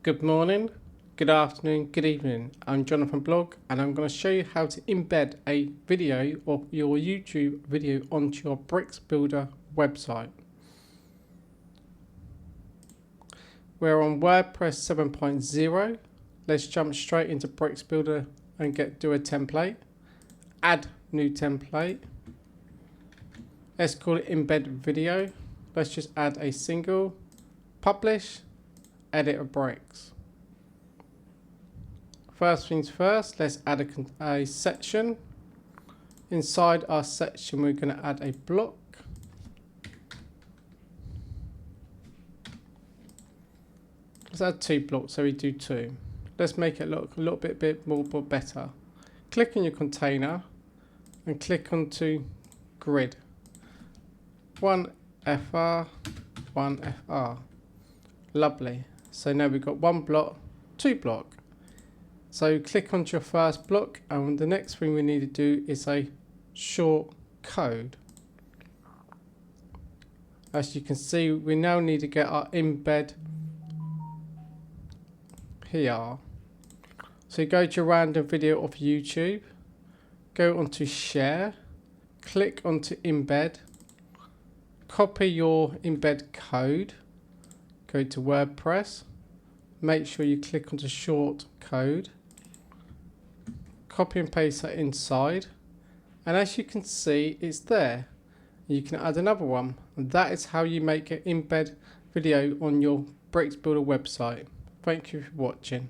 Good morning, good afternoon, good evening. I'm Jonathan Blog and I'm going to show you how to embed a video of your YouTube video onto your Bricks Builder website. We're on WordPress 7.0. Let's jump straight into Bricks Builder and do a template. Add new template. Let's call it embed video. Let's just add a single, publish, edit of bricks. First things first, let's add a section. Inside our section, we're going to add a block. Let's add 2 blocks, so we do 2. Let's make it look a little bit more better. Click on your container and click onto grid. 1 FR, 1 FR. Lovely. So now we've got 1 block, 2 block. So click onto your first block, and the next thing we need to do is a short code. As you can see, we now need to get our embed here. So you go to your random video of YouTube, go onto share, click onto embed, copy your embed code, go to WordPress, make sure you click onto short code, copy and paste that inside, and as you can see, it's there. You can add another one, and that is how you make an embed video on your Bricks Builder website. Thank you for watching.